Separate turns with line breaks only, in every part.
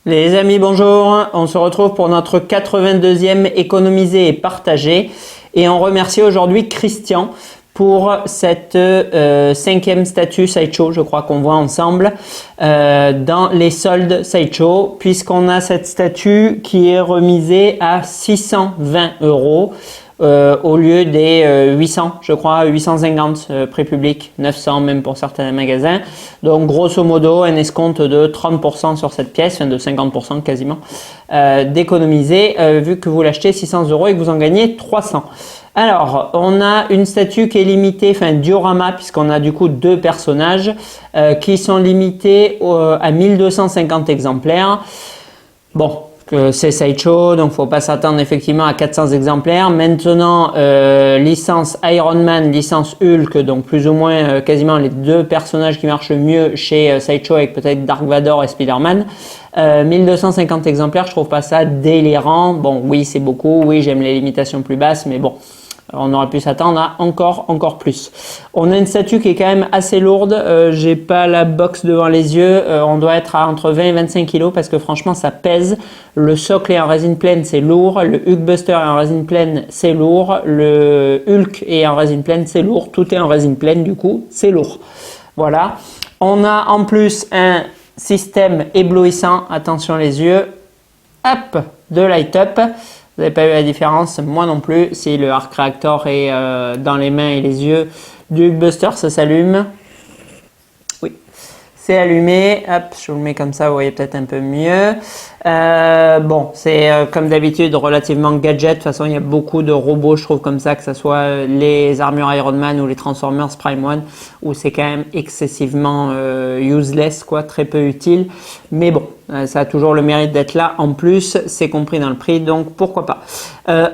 Les amis, bonjour. On se retrouve pour notre 82e économiser et partager. Et on remercie aujourd'hui Christian pour cette 5e statut Sideshow, je crois qu'on voit ensemble, dans les soldes Sideshow, puisqu'on a cette statue qui est remisée à 620 € au lieu des 800, je crois, 850 prix public, 900 même pour certains magasins. Donc grosso modo, un escompte de 30% sur cette pièce, enfin de 50% quasiment, d'économiser, vu que vous l'achetez 600 € et que vous en gagnez 300. Alors, on a une statue qui est limitée, enfin diorama, puisqu'on a du coup deux personnages qui sont limités à 1250 exemplaires. Bon, c'est Sideshow, donc faut pas s'attendre effectivement à 400 exemplaires. Maintenant, licence Iron Man, licence Hulk, donc plus ou moins quasiment les deux personnages qui marchent mieux chez Sideshow, avec peut-être Dark Vador et Spider-Man. 1250 exemplaires, je trouve pas ça délirant. Bon, oui, c'est beaucoup, oui, j'aime les limitations plus basses, mais bon, on aurait pu s'attendre à encore plus. On a une statue qui est quand même assez lourde. J'ai pas la box devant les yeux. On doit être à entre 20 et 25 kg parce que franchement, ça pèse. Le socle est en résine pleine, c'est lourd. Le Hulkbuster est en résine pleine, c'est lourd. Le Hulk est en résine pleine, c'est lourd. Tout est en résine pleine, du coup, c'est lourd. Voilà. On a en plus un système éblouissant. Attention les yeux. Hop, de light up. Vous n'avez pas eu la différence, moi non plus. Si le Arc Reactor est dans les mains et les yeux du Hulkbuster, ça s'allume. Oui, c'est allumé. Hop, je vous le mets comme ça, vous voyez peut-être un peu mieux. Bon, c'est comme d'habitude relativement gadget. De toute façon, il y a beaucoup de robots, je trouve, comme ça, que ce soit les armures Iron Man ou les Transformers Prime One, où c'est quand même excessivement useless, quoi, très peu utile. Mais bon, ça a toujours le mérite d'être là. En plus, c'est compris dans le prix, donc pourquoi pas.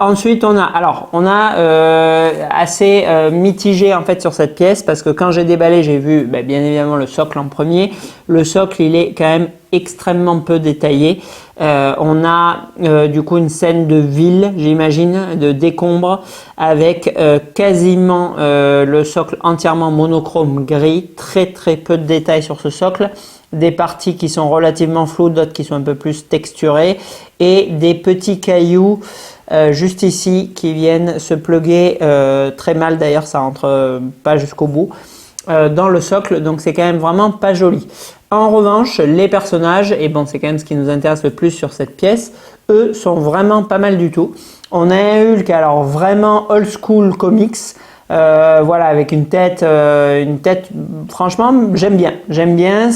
Ensuite, on a assez mitigé en fait sur cette pièce, parce que quand j'ai déballé, j'ai vu bien évidemment le socle en premier. Le socle, il est quand même extrêmement peu détaillé. On a du coup une scène de ville, j'imagine, de décombres, avec quasiment le socle entièrement monochrome gris, très peu de détails sur ce socle, des parties qui sont relativement floues, d'autres qui sont un peu plus texturées, et des petits cailloux juste ici qui viennent se plugger très mal, d'ailleurs ça rentre pas jusqu'au bout, dans le socle, donc c'est quand même vraiment pas joli. En revanche, les personnages, et bon, c'est quand même ce qui nous intéresse le plus sur cette pièce, eux sont vraiment pas mal du tout. On a un Hulk, alors vraiment old school comics, voilà, avec une tête, franchement, j'aime bien,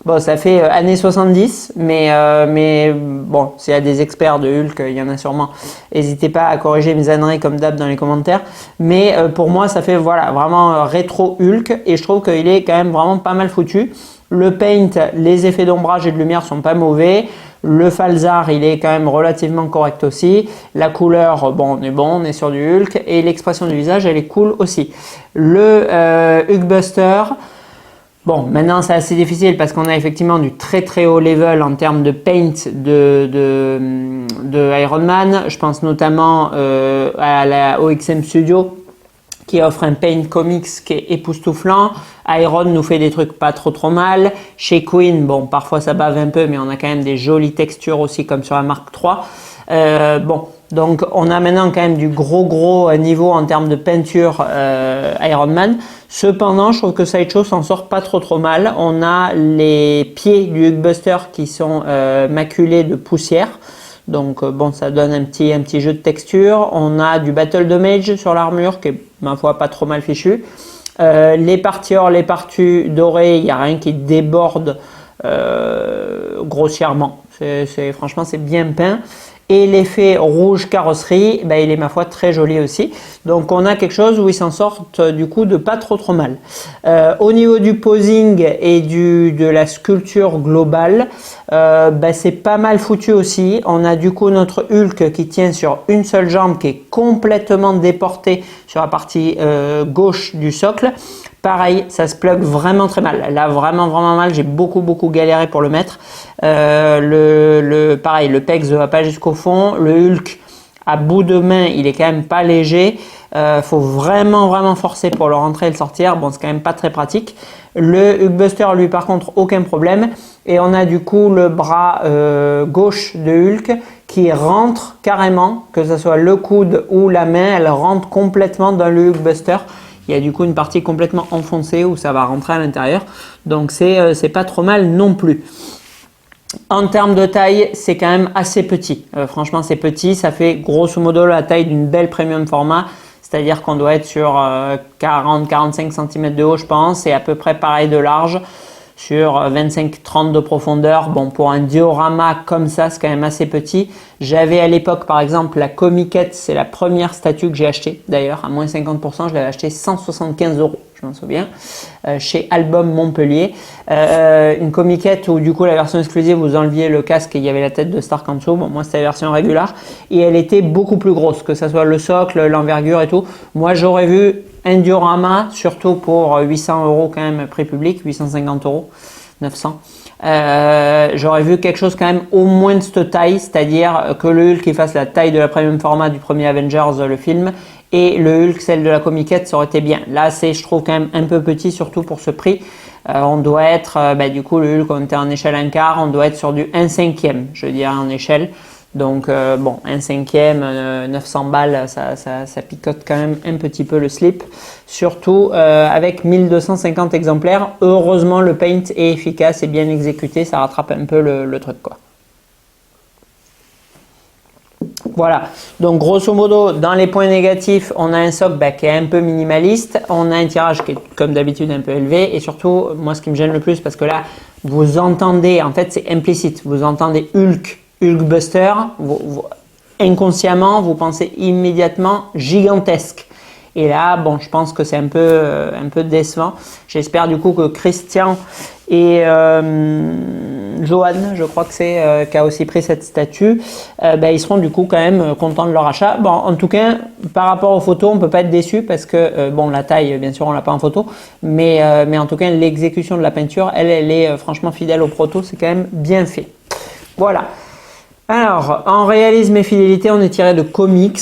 bon, ça fait années 70, mais bon, s'il y a des experts de Hulk, il y en a sûrement, n'hésitez pas à corriger mes âneries comme d'hab dans les commentaires, mais pour moi, ça fait, voilà, vraiment rétro Hulk, et je trouve qu'il est quand même vraiment pas mal foutu. Le paint, les effets d'ombrage et de lumière sont pas mauvais. Le falzar, il est quand même relativement correct aussi. La couleur, bon, on est sur du Hulk. Et l'expression du visage, elle est cool aussi. Le Hulkbuster, bon, maintenant c'est assez difficile parce qu'on a effectivement du très haut level en termes de paint de Iron Man. Je pense notamment à la OXM Studio, qui offre un paint comics qui est époustouflant. Iron nous fait des trucs pas trop mal. Chez Queen, bon, parfois ça bave un peu, mais on a quand même des jolies textures aussi, comme sur la Mark III. Bon, donc on a maintenant quand même du gros niveau en termes de peinture Iron Man. Cependant, je trouve que Sideshow s'en sort pas trop mal. On a les pieds du Hulkbuster qui sont maculés de poussière. Donc bon, ça donne un petit jeu de texture. On a du Battle Damage sur l'armure qui est, ma foi, pas trop mal fichu. Les parties or, les parties dorées, il n'y a rien qui déborde grossièrement. Franchement, c'est bien peint. Et l'effet rouge carrosserie, il est, ma foi, très joli aussi. Donc on a quelque chose où ils s'en sortent du coup de pas trop mal. Au niveau du posing et de la sculpture globale, c'est pas mal foutu aussi. On a du coup notre Hulk qui tient sur une seule jambe, qui est complètement déportée sur la partie gauche du socle. Pareil, ça se plug vraiment très mal. Là, vraiment mal. J'ai beaucoup galéré pour le mettre. Pareil, le pex ne va pas jusqu'au fond. Le Hulk, à bout de main, il est quand même pas léger. Faut vraiment forcer pour le rentrer et le sortir. Bon, c'est quand même pas très pratique. Le Hulkbuster, lui, par contre, aucun problème. Et on a du coup le bras gauche de Hulk qui rentre carrément, que ce soit le coude ou la main, elle rentre complètement dans le Hulkbuster. Il y a du coup une partie complètement enfoncée où ça va rentrer à l'intérieur. Donc c'est pas trop mal non plus. En termes de taille, c'est quand même assez petit. Franchement, c'est petit. Ça fait grosso modo la taille d'une belle premium format. C'est-à-dire qu'on doit être sur 40-45 cm de haut, je pense, et à peu près pareil de large, sur 25-30 de profondeur. Bon, pour un diorama comme ça, c'est quand même assez petit. J'avais à l'époque, par exemple, la Comiquette, c'est la première statue que j'ai achetée, d'ailleurs, à moins 50%, je l'avais achetée 175 €, je m'en souviens, chez Album Montpellier. Une Comiquette où, du coup, la version exclusive, vous enleviez le casque et il y avait la tête de Stark en dessous. Bon, moi, c'était la version régulière. Et elle était beaucoup plus grosse, que ce soit le socle, l'envergure et tout. Moi, j'aurais vu un diorama, surtout pour 800 € quand même, prix public, 850 €, 900. J'aurais vu quelque chose quand même au moins de cette taille, c'est-à-dire que le Hulk qui fasse la taille de la premium format du premier Avengers, le film, et le Hulk, celle de la Comiquette, ça aurait été bien. Là, c'est, je trouve, quand même un peu petit, surtout pour ce prix. On doit être, du coup, le Hulk, on était en échelle 1/4, on doit être sur du 1/5, je dirais, en échelle. Donc, bon, 1/5, 900 balles, ça picote quand même un petit peu le slip. Surtout avec 1250 exemplaires. Heureusement, le paint est efficace et bien exécuté. Ça rattrape un peu le truc, quoi. Voilà. Donc, grosso modo, dans les points négatifs, on a un socle qui est un peu minimaliste. On a un tirage qui est, comme d'habitude, un peu élevé. Et surtout, moi, ce qui me gêne le plus, parce que là, vous entendez, en fait, c'est implicite. Vous entendez Hulkbuster, inconsciemment, vous pensez immédiatement gigantesque. Et là, bon, je pense que c'est un peu décevant. J'espère du coup que Christian et Johan, je crois que c'est, qui a aussi pris cette statue, ils seront du coup quand même contents de leur achat. Bon, en tout cas, par rapport aux photos, on peut pas être déçu parce que, bon, la taille, bien sûr, on l'a pas en photo, mais en tout cas, l'exécution de la peinture, elle est franchement fidèle au proto, c'est quand même bien fait. Voilà. Alors, en réalisme et fidélité, on est tiré de comics,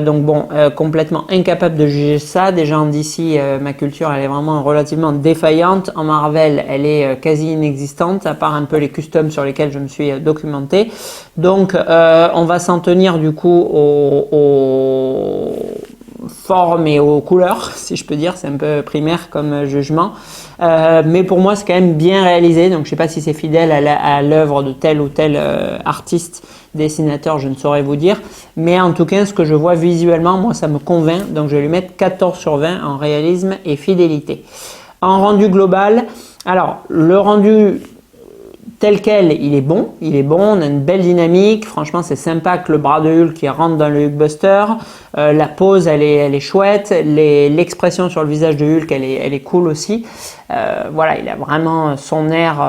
donc bon, complètement incapable de juger ça. Déjà en DC, ma culture, elle est vraiment relativement défaillante. En Marvel, elle est quasi inexistante, à part un peu les customs sur lesquels je me suis documenté. Donc, on va s'en tenir du coup aux formes et aux couleurs, si je peux dire. C'est un peu primaire comme jugement. Mais pour moi, c'est quand même bien réalisé. Donc, je ne sais pas si c'est fidèle à l'œuvre de tel ou tel artiste, dessinateur, je ne saurais vous dire. Mais en tout cas, ce que je vois visuellement, moi, ça me convainc. Donc, je vais lui mettre 14 sur 20 en réalisme et fidélité. En rendu global, alors, le rendu tel quel, il est bon, on a une belle dynamique, franchement c'est sympa que le bras de Hulk qui rentre dans le Hulkbuster, la pose elle est chouette, l'expression sur le visage de Hulk elle est cool aussi, voilà, il a vraiment son air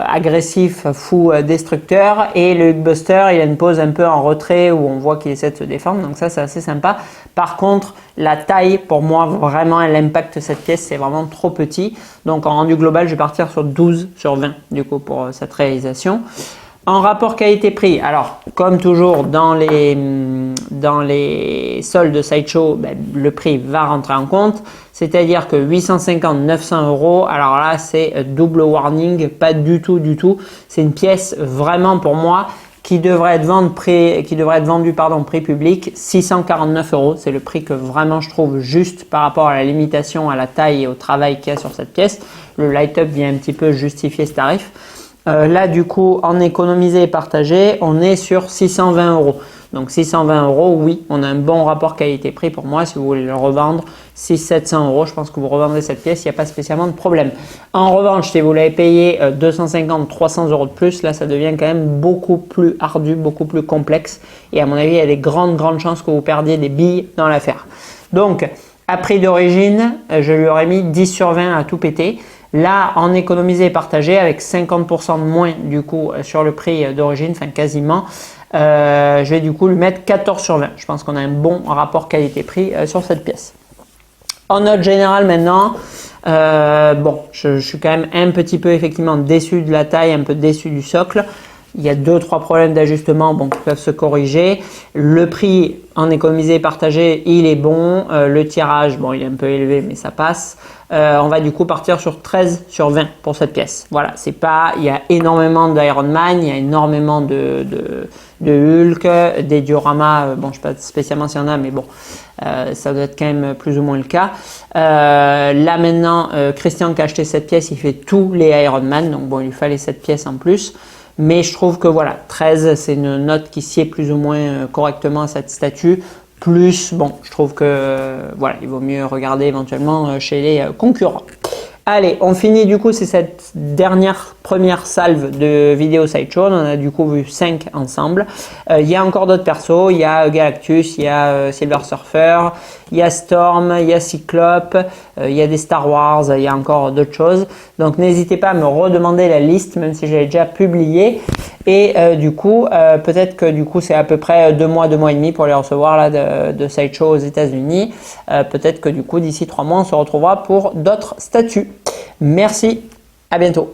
agressif, fou, destructeur, et le Hulkbuster il a une pose un peu en retrait où on voit qu'il essaie de se défendre, donc ça c'est assez sympa. Par contre, la taille, pour moi, vraiment, elle impacte cette pièce, c'est vraiment trop petit. Donc, en rendu global, je vais partir sur 12 sur 20, du coup, pour cette réalisation. En rapport qualité-prix, alors, comme toujours, dans les soldes de Sideshow, le prix va rentrer en compte. C'est-à-dire que 850-900 €, alors là, c'est double warning, pas du tout. C'est une pièce vraiment, pour moi, qui devrait être vendu prix public 649 €. C'est le prix que vraiment je trouve juste par rapport à la limitation, à la taille et au travail qu'il y a sur cette pièce. Le light-up vient un petit peu justifier ce tarif. Là, du coup, en économisé et partagé, on est sur 620 €. Donc 620 €, oui, on a un bon rapport qualité-prix pour moi. Si vous voulez le revendre, 600-700 €, je pense que vous revendrez cette pièce, il n'y a pas spécialement de problème. En revanche, si vous l'avez payé 250-300 € de plus, là ça devient quand même beaucoup plus ardu, beaucoup plus complexe. Et à mon avis, il y a des grandes chances que vous perdiez des billes dans l'affaire. Donc, à prix d'origine, je lui aurais mis 10 sur 20 à tout péter. Là, en économisé et partagé, avec 50% de moins du coup sur le prix d'origine, enfin quasiment, je vais du coup lui mettre 14 sur 20. Je pense qu'on a un bon rapport qualité-prix sur cette pièce. En note générale maintenant, bon, je suis quand même un petit peu effectivement déçu de la taille, un peu déçu du socle. Il y a 2-3 problèmes d'ajustement qui peuvent se corriger. Le prix en économisé et partagé, il est bon. Le tirage, bon, il est un peu élevé, mais ça passe. on va du coup partir sur 13 sur 20 pour cette pièce. Voilà, c'est pas, il y a énormément d'Iron Man, il y a énormément de Hulk, des dioramas, bon je sais pas spécialement s'il y en a, mais bon, ça doit être quand même plus ou moins le cas. Là maintenant, Christian qui a acheté cette pièce, il fait tous les Iron Man, donc bon, il lui fallait cette pièce en plus. Mais je trouve que voilà, 13, c'est une note qui sied plus ou moins correctement à cette statue. Plus, bon, je trouve que voilà, il vaut mieux regarder éventuellement chez les concurrents. Allez, on finit du coup, c'est cette première salve de vidéos Sideshow. On en a du coup vu 5 ensemble. Il y a encore d'autres persos, il y a Galactus, il y a Silver Surfer, il y a Storm, il y a Cyclope, il y a des Star Wars, il y a encore d'autres choses. Donc n'hésitez pas à me redemander la liste, même si j'avais déjà publié. Et du coup, peut-être que du coup c'est à peu près 2 mois, 2 mois et demi pour les recevoir là de Sideshow aux États-Unis. Peut-être que du coup d'ici 3 mois on se retrouvera pour d'autres statuts. Merci, à bientôt.